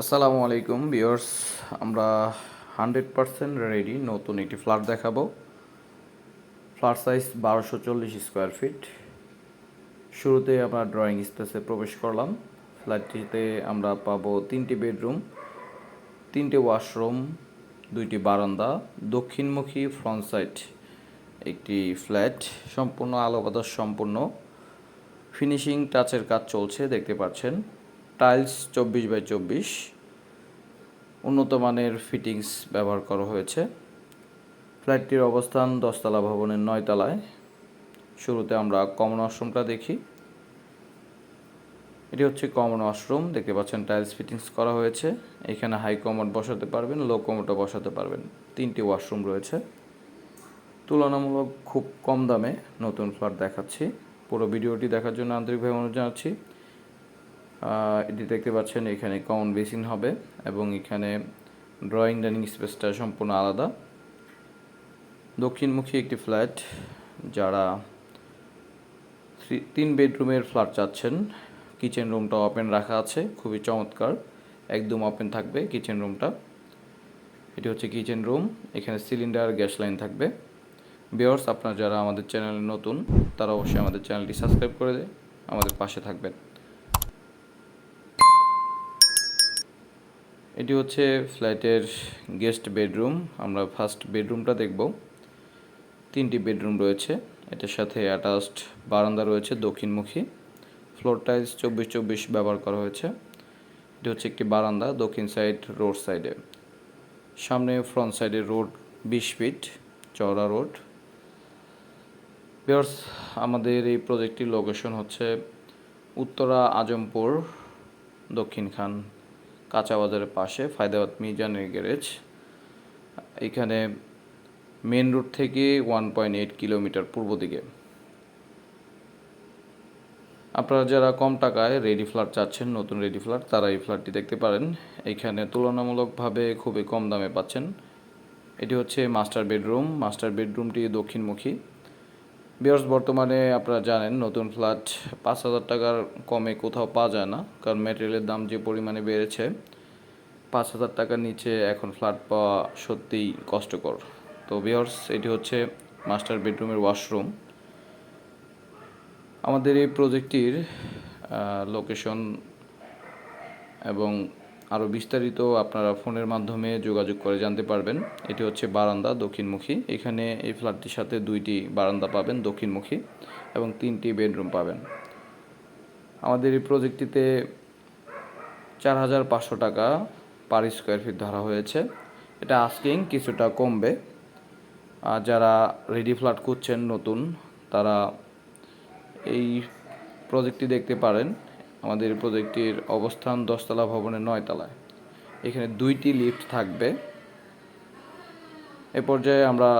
আসসালামু আলাইকুম ভিউয়ার্স। আমরা 100% রেডি নতুন একটি ফ্ল্যাট দেখাবো। Flat size 1240 square feet. শুরুতে আমরা ড্রয়িং স্পেসে প্রবেশ করলাম। ফ্ল্যাটটিতে আমরা পাবো 3টি বেডরুম, 3টে ওয়াশরুম, 2টি বারান্দা, দক্ষিণমুখী ফ্রন্ট সাইড একটি ফ্ল্যাট, সম্পূর্ণ আলো বাতাস সম্পূর্ণ। ফিনিশিং টাচের কাজ চলছে, দেখতে পাচ্ছেন। টাইলস 24x24, উন্নত মানের ফিটিংস ব্যবহার করা হয়েছে। ফ্ল্যাটটির অবস্থান 10তলা ভবনের 9 তলায়। শুরুতে আমরা কমন ওয়াশরুমটা দেখি। এটি হচ্ছে কমন ওয়াশরুম, দেখতে পাচ্ছেন টাইলস ফিটিংস করা হয়েছে। এখানে হাই কমোড বসাতে পারবেন, লো কমোডও বসাতে পারবেন। 3টি ওয়াশরুম রয়েছে। তুলনামূলক খুব কম দামে নতুন ফ্ল্যাট দেখাচ্ছি। পুরো ভিডিওটি দেখার জন্য আন্তরিকভাবে অনুরোধ জানাচ্ছি। এটি দেখতে পাচ্ছেন, এখানে কমন বেসিন হবে এবং এখানে ড্রয়িং ডাইনিং স্পেসটা সম্পূর্ণ আলাদা। দক্ষিণমুখী একটি ফ্ল্যাট, যারা 3 বেডরুমের ফ্ল্যাট চাচ্ছেন। কিচেন রুমটা ওপেন রাখা আছে, খুবই চমৎকার, একদম ওপেন থাকবে কিচেন রুমটা। এটি হচ্ছে কিচেন রুম, এখানে সিলিন্ডার গ্যাস লাইন থাকবে। ভিউয়ার্স, আপনারা যারা আমাদের চ্যানেলে নতুন, তারা অবশ্যই আমাদের চ্যানেলটি সাবস্ক্রাইব করে আমাদের পাশে থাকবেন। এটি হচ্ছে ফ্ল্যাটের গেস্ট বেডরুম। আমরা ফার্স্ট বেডরুমটা দেখব। 3টি বেডরুম রয়েছে, এটার সাথে অ্যাটাচড বারান্দা রয়েছে দক্ষিণমুখী। ফ্লোর টাইলস 24x24 ব্যবহার করা হয়েছে। এটি হচ্ছে একটি বারান্দা দক্ষিণ সাইড রোড সাইডে। সামনে ফ্রন্ট সাইডে রোড 20 ফিট চওড়া রোড। ভিউয়ার্স, আমাদের এই প্রজেক্টটির লোকেশন হচ্ছে উত্তরা আজমপুর দক্ষিণখান কাঁচা বাজারের পাশে, ফায়দাবাদ মিজানের গ্যারেজ। এখানে মেন রোড থেকে 1.8 কিলোমিটার পূর্ব দিকে। আপনারা যারা কম টাকায় রেডি ফ্ল্যাট চাচ্ছেন, নতুন রেডি ফ্ল্যাট, তারা এই ফ্ল্যাটটি দেখতে পারেন। এইখানে তুলনামূলকভাবে খুবই কম দামে পাচ্ছেন। এটি হচ্ছে মাস্টার বেডরুম। মাস্টার বেডরুমটি দক্ষিণমুখী। ভিউয়ার্স, বর্তমানে আপনারা জানেন নতুন ফ্ল্যাট 5,000 টাকার কমে কোথাও পাওয়া যায় না, কারণ ম্যাটেরিয়ালের দাম যে পরিমাণে বেড়েছে। 5,000 টাকার নিচে এখন ফ্ল্যাট পাওয়া সত্যিই কষ্টকর। তো ভিউয়ার্স, এটি হচ্ছে মাস্টার বেডরুমের ওয়াশরুম। আমাদের এই প্রজেক্টটির লোকেশন এবং আরও বিস্তারিত আপনারা ফোনের মাধ্যমে যোগাযোগ করে জানতে পারবেন। এটি হচ্ছে বারান্দা দক্ষিণমুখী। এখানে এই ফ্ল্যাটটির সাথে 2টি বারান্দা পাবেন দক্ষিণমুখী এবং 3টি বেডরুম পাবেন। আমাদের এই প্রজেক্টটিতে 4,500 টাকা পার স্কোয়ার ফিট ধরা হয়েছে। এটা আস্কিং, কিছুটা কমবে। যারা রেডি ফ্ল্যাট খুঁজছেন নতুন, তারা এই প্রজেক্টটি দেখতে পারেন। আমাদের এই প্রজেক্টটির অবস্থান 10তলা ভবনের 9 তলায়। এখানে 2টি লিফট থাকবে। এ পর্যায়ে আমরা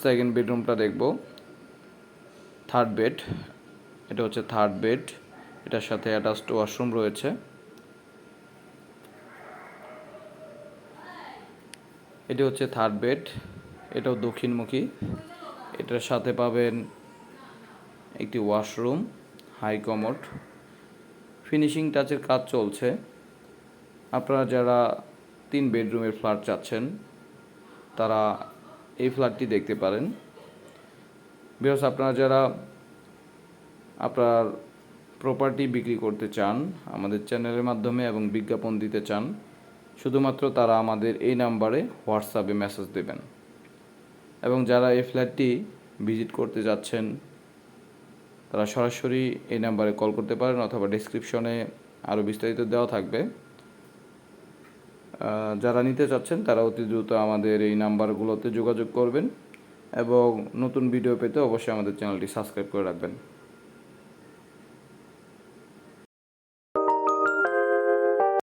সেকেন্ড বেডরুমটা দেখব। থার্ড বেড, এটা হচ্ছে থার্ড বেড। এটার সাথে অ্যাটাচড ওয়াশরুম রয়েছে। এটি হচ্ছে থার্ড বেড, এটাও দক্ষিণমুখী। এটার সাথে পাবেন একটি ওয়াশরুম, হাই কমোড। ফিনিশিং টাচের কাজ চলছে। আপনারা যারা 3 বেডরুমের ফ্ল্যাট চাচ্ছেন, তারা এই ফ্ল্যাটটি দেখতে পারেন। ভিউয়ার্স, আপনারা যারা আপনার প্রপার্টি বিক্রি করতে চান আমাদের চ্যানেলের মাধ্যমে এবং বিজ্ঞাপন দিতে চান, শুধুমাত্র তারা আমাদের এই নাম্বারে হোয়াটসঅ্যাপে মেসেজ দেবেন। এবং যারা এই ফ্ল্যাটটি ভিজিট করতে যাচ্ছেন, তারা সরাসরি এই নাম্বারে কল করতে পারেন, অথবা ডেসক্রিপশনে আরও বিস্তারিত দেওয়া থাকবে। যারা নিতে চাচ্ছেন তারা অতি দ্রুত আমাদের এই নাম্বারগুলোতে যোগাযোগ করবেন এবং নতুন ভিডিও পেতে অবশ্যই আমাদের চ্যানেলটি সাবস্ক্রাইব করে রাখবেন।